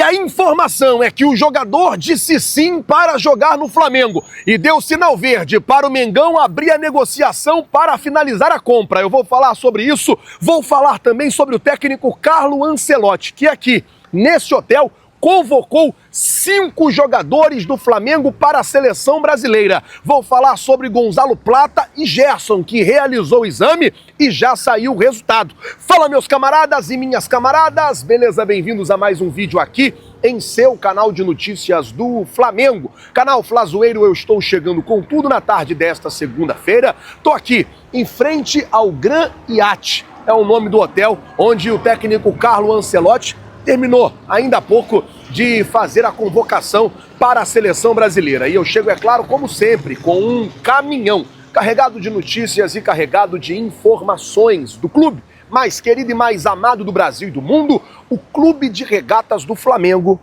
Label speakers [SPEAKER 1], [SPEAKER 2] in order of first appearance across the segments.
[SPEAKER 1] a informação é que o jogador disse sim para jogar no Flamengo e deu sinal verde para o Mengão abrir a negociação para finalizar a compra. Eu vou falar sobre isso, vou falar também sobre o técnico Carlo Ancelotti, que aqui, nesse hotel, convocou 5 jogadores do Flamengo para a seleção brasileira. Vou falar sobre Gonzalo Plata e Gerson, que realizou o exame e já saiu o resultado. Fala, meus camaradas e minhas camaradas, beleza? Bem-vindos a mais um vídeo aqui em seu canal de notícias do Flamengo. Canal Flazoeiro, eu estou chegando com tudo na tarde desta segunda-feira. Tô aqui em frente ao Gran Iate, é o nome do hotel onde o técnico Carlo Ancelotti terminou ainda há pouco de fazer a convocação para a seleção brasileira. E eu chego, é claro, como sempre, com um caminhão carregado de notícias e carregado de informações do clube mais querido e mais amado do Brasil e do mundo, o Clube de Regatas do Flamengo.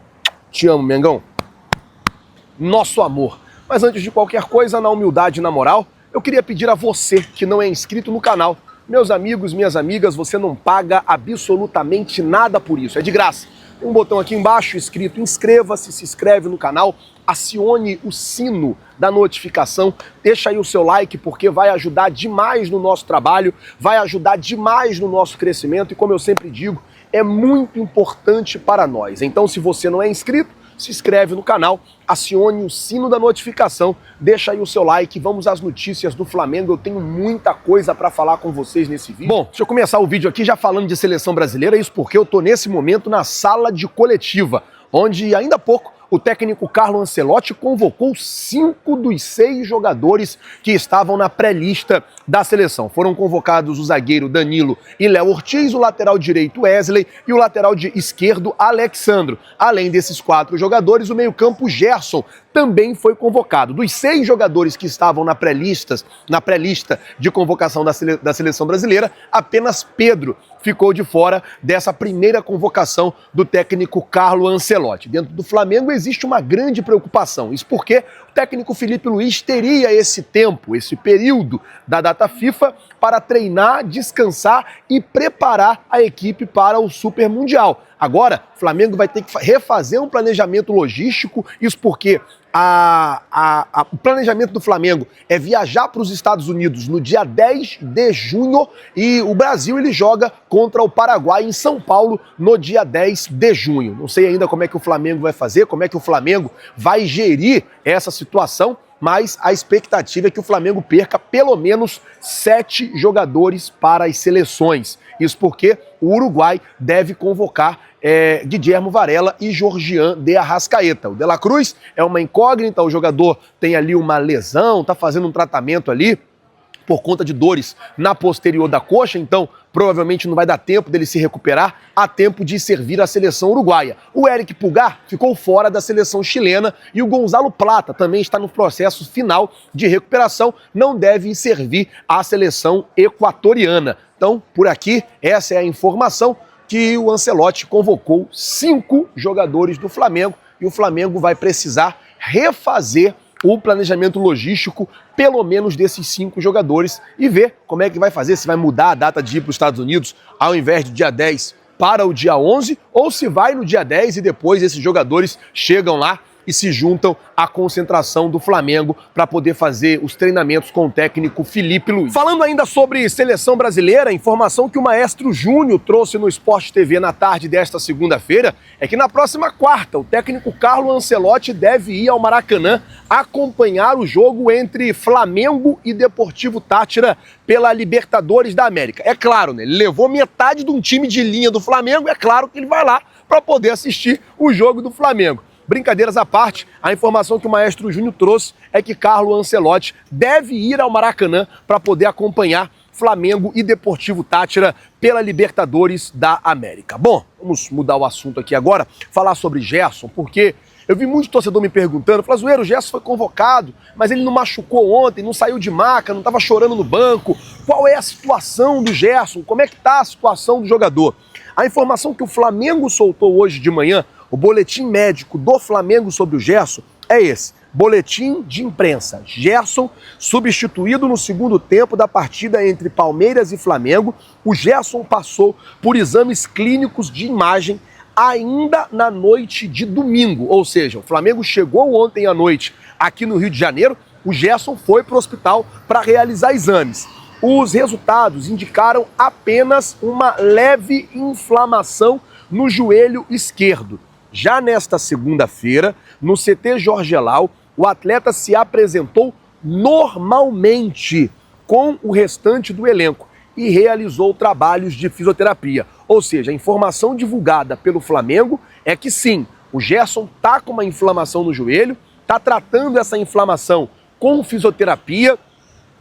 [SPEAKER 1] Te amo, Mengão. Nosso amor. Mas antes de qualquer coisa, na humildade e na moral, eu queria pedir a você que não é inscrito no canal, meus amigos, minhas amigas, você não paga absolutamente nada por isso, é de graça. Tem um botão aqui embaixo escrito inscreva-se, se inscreve no canal, acione o sino da notificação, deixa aí o seu like porque vai ajudar demais no nosso trabalho, vai ajudar demais no nosso crescimento e, como eu sempre digo, é muito importante para nós. Então, se você não é inscrito, se inscreve no canal, acione o sino da notificação, deixa aí o seu like, vamos às notícias do Flamengo. Eu tenho muita coisa para falar com vocês nesse vídeo. Bom, deixa eu começar o vídeo aqui já falando de seleção brasileira, isso porque eu tô nesse momento na sala de coletiva, onde ainda há pouco o técnico Carlo Ancelotti convocou 5 dos 6 jogadores que estavam na pré-lista da seleção. Foram convocados o zagueiro Danilo e Léo Ortiz, o lateral direito Wesley e o lateral esquerdo Alexandro. Além desses 4 jogadores, o meio-campo Gerson também foi convocado. Dos 6 jogadores que estavam na pré-lista de convocação da seleção brasileira, apenas Pedro ficou de fora dessa primeira convocação do técnico Carlo Ancelotti. Dentro do Flamengo existe uma grande preocupação. Isso porque o técnico Felipe Luiz teria esse tempo, esse período da data FIFA para treinar, descansar e preparar a equipe para o Super Mundial. Agora, o Flamengo vai ter que refazer um planejamento logístico, isso porque o planejamento do Flamengo é viajar para os Estados Unidos no dia 10 de junho e o Brasil ele joga contra o Paraguai em São Paulo no dia 10 de junho. Não sei ainda como é que o Flamengo vai fazer, como é que o Flamengo vai gerir essa situação, mas a expectativa é que o Flamengo perca pelo menos 7 jogadores para as seleções. Isso porque o Uruguai deve convocar Guilherme Varela e Georgian de Arrascaeta. O De La Cruz é uma incógnita, o jogador tem ali uma lesão, está fazendo um tratamento ali por conta de dores na posterior da coxa, então provavelmente não vai dar tempo dele se recuperar a tempo de servir a seleção uruguaia. O Eric Pulgar ficou fora da seleção chilena e o Gonzalo Plata também está no processo final de recuperação, não deve servir à seleção equatoriana. Então, por aqui, essa é a informação que o Ancelotti convocou 5 jogadores do Flamengo e o Flamengo vai precisar refazer o planejamento logístico, pelo menos desses 5 jogadores, e ver como é que vai fazer, se vai mudar a data de ir para os Estados Unidos ao invés do dia 10 para o dia 11, ou se vai no dia 10 e depois esses jogadores chegam lá e se juntam à concentração do Flamengo para poder fazer os treinamentos com o técnico Felipe Luiz. Falando ainda sobre seleção brasileira, a informação que o Maestro Júnior trouxe no Sport TV na tarde desta segunda-feira é que na próxima quarta o técnico Carlo Ancelotti deve ir ao Maracanã acompanhar o jogo entre Flamengo e Deportivo Táchira pela Libertadores da América. É claro, né? Ele levou metade de um time de linha do Flamengo, é claro que ele vai lá para poder assistir o jogo do Flamengo. Brincadeiras à parte, a informação que o Maestro Júnior trouxe é que Carlo Ancelotti deve ir ao Maracanã para poder acompanhar Flamengo e Deportivo Táchira pela Libertadores da América. Bom, vamos mudar o assunto aqui agora, falar sobre Gerson, porque eu vi muito torcedor me perguntando, Flazoeiro, o Gerson foi convocado, mas ele não machucou ontem, não saiu de maca, não estava chorando no banco. Qual é a situação do Gerson? Como é que está a situação do jogador? A informação que o Flamengo soltou hoje de manhã, o boletim médico do Flamengo sobre o Gerson é esse. Boletim de imprensa. Gerson substituído no segundo tempo da partida entre Palmeiras e Flamengo. O Gerson passou por exames clínicos de imagem ainda na noite de domingo. Ou seja, o Flamengo chegou ontem à noite aqui no Rio de Janeiro, o Gerson foi para o hospital para realizar exames. Os resultados indicaram apenas uma leve inflamação no joelho esquerdo. Já nesta segunda-feira, no CT Jorge Elal, o atleta se apresentou normalmente com o restante do elenco e realizou trabalhos de fisioterapia. Ou seja, a informação divulgada pelo Flamengo é que sim, o Gerson está com uma inflamação no joelho, está tratando essa inflamação com fisioterapia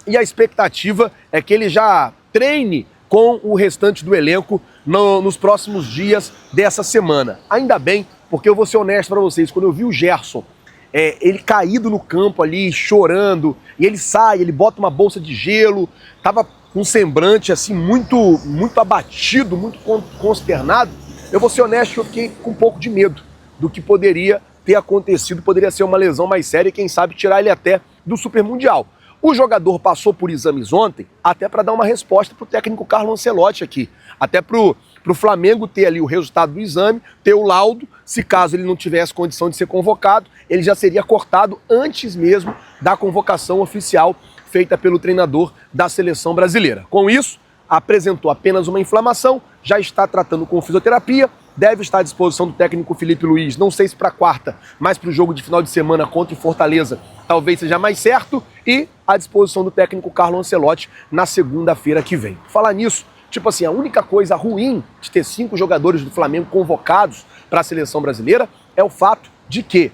[SPEAKER 1] e a expectativa é que ele já treine com o restante do elenco nos próximos dias dessa semana. Ainda bem, porque eu vou ser honesto para vocês, quando eu vi o Gerson, ele caído no campo ali, chorando, e ele sai, ele bota uma bolsa de gelo, tava com um semblante assim muito abatido, muito consternado. Eu vou ser honesto, eu fiquei com um pouco de medo do que poderia ter acontecido, poderia ser uma lesão mais séria e quem sabe tirar ele até do Super Mundial. O jogador passou por exames ontem até para dar uma resposta para o técnico Carlo Ancelotti aqui, até para o Flamengo ter ali o resultado do exame, ter o laudo, se caso ele não tivesse condição de ser convocado, ele já seria cortado antes mesmo da convocação oficial feita pelo treinador da seleção brasileira. Com isso, apresentou apenas uma inflamação, já está tratando com fisioterapia, deve estar à disposição do técnico Felipe Luiz, não sei se para quarta, mas para o jogo de final de semana contra o Fortaleza, talvez seja mais certo, e à disposição do técnico Carlo Ancelotti na segunda-feira que vem. Falar nisso, tipo assim, a única coisa ruim de ter 5 jogadores do Flamengo convocados para a seleção brasileira é o fato de que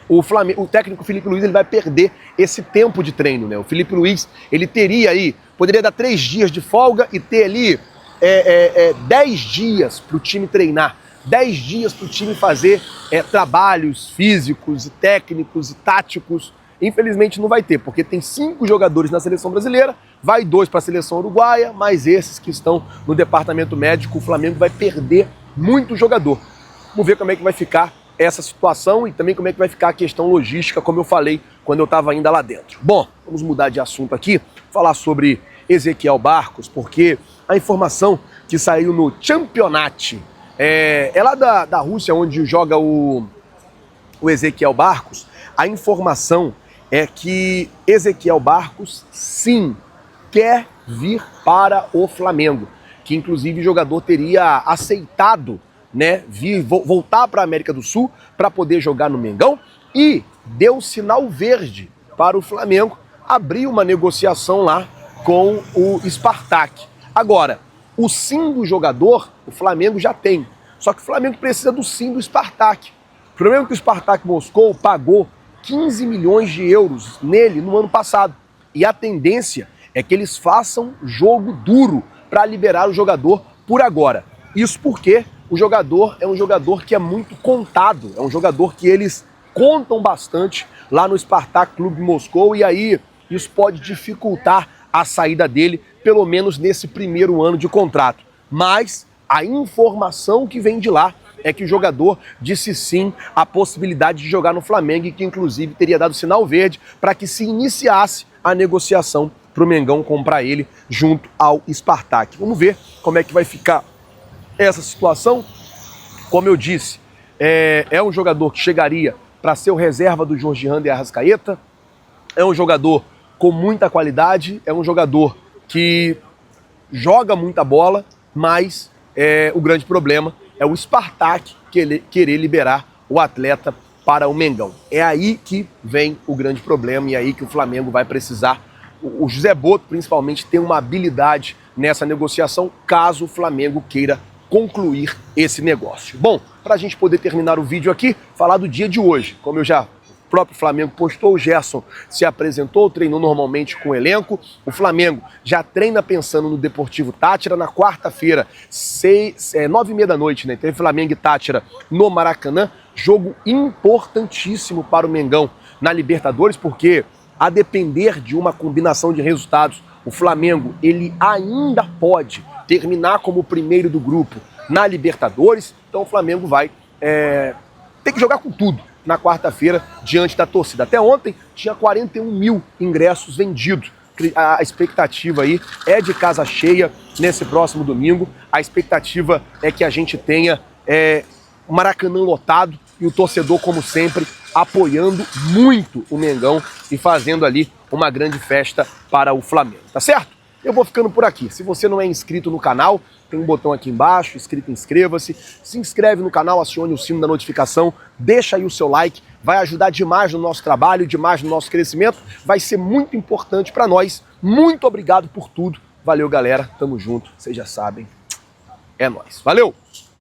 [SPEAKER 1] o técnico Felipe Luiz ele vai perder esse tempo de treino, né? O Felipe Luiz, ele teria aí, poderia dar 3 dias de folga e ter ali 10 dias para o time treinar, 10 dias para o time fazer trabalhos físicos e técnicos e táticos. Infelizmente não vai ter, porque tem 5 jogadores na seleção brasileira, vai 2 para a seleção uruguaia, mais esses que estão no departamento médico, o Flamengo vai perder muito jogador. Vamos ver como é que vai ficar essa situação e também como é que vai ficar a questão logística, como eu falei quando eu estava ainda lá dentro. Bom, vamos mudar de assunto aqui, falar sobre Ezequiel Barcos, porque a informação que saiu no Championat é lá da Rússia, onde joga o Ezequiel Barcos. A informação é que Ezequiel Barcos, sim, quer vir para o Flamengo, que inclusive o jogador teria aceitado, né, voltar para a América do Sul para poder jogar no Mengão e deu sinal verde para o Flamengo abrir uma negociação lá com o Spartak. Agora, o sim do jogador, o Flamengo já tem, só que o Flamengo precisa do sim do Spartak. O problema é que o Spartak Moscou pagou 15 milhões de euros nele no ano passado e a tendência é que eles façam jogo duro para liberar o jogador por agora. Isso porque o jogador é um jogador que é muito contado, é um jogador que eles contam bastante lá no Spartak Clube Moscou e aí isso pode dificultar a saída dele, pelo menos nesse primeiro ano de contrato. Mas a informação que vem de lá é que o jogador disse sim à possibilidade de jogar no Flamengo e que inclusive teria dado sinal verde para que se iniciasse a negociação para o Mengão comprar ele junto ao Spartak. Vamos ver como é que vai ficar essa situação. Como eu disse, é um jogador que chegaria para ser o reserva do Jorginho de Arrascaeta, é um jogador com muita qualidade, é um jogador que joga muita bola, mas o grande problema é o Spartak querer liberar o atleta para o Mengão. É aí que vem o grande problema e é aí que o Flamengo vai precisar, o José Boto principalmente, tem uma habilidade nessa negociação, caso o Flamengo queira concluir esse negócio. Bom, para a gente poder terminar o vídeo aqui, falar do dia de hoje. Como o próprio Flamengo postou, o Gerson se apresentou, treinou normalmente com o elenco. O Flamengo já treina pensando no Deportivo Táchira. Na quarta-feira, 9h30 da noite, né? Teve Flamengo e Táchira no Maracanã. Jogo importantíssimo para o Mengão na Libertadores, porque a depender de uma combinação de resultados, o Flamengo ele ainda pode terminar como o primeiro do grupo na Libertadores. Então o Flamengo vai ter que jogar com tudo na quarta-feira diante da torcida. Até ontem tinha 41 mil ingressos vendidos. A expectativa aí é de casa cheia nesse próximo domingo. A expectativa é que a gente tenha o Maracanã lotado e o torcedor, como sempre, apoiando muito o Mengão e fazendo ali uma grande festa para o Flamengo, tá certo? Eu vou ficando por aqui. Se você não é inscrito no canal, tem um botão aqui embaixo, inscrito, inscreva-se. Se inscreve no canal, acione o sino da notificação, deixa aí o seu like, vai ajudar demais no nosso trabalho, demais no nosso crescimento, vai ser muito importante para nós. Muito obrigado por tudo. Valeu, galera. Tamo junto. Vocês já sabem. É nóis. Valeu!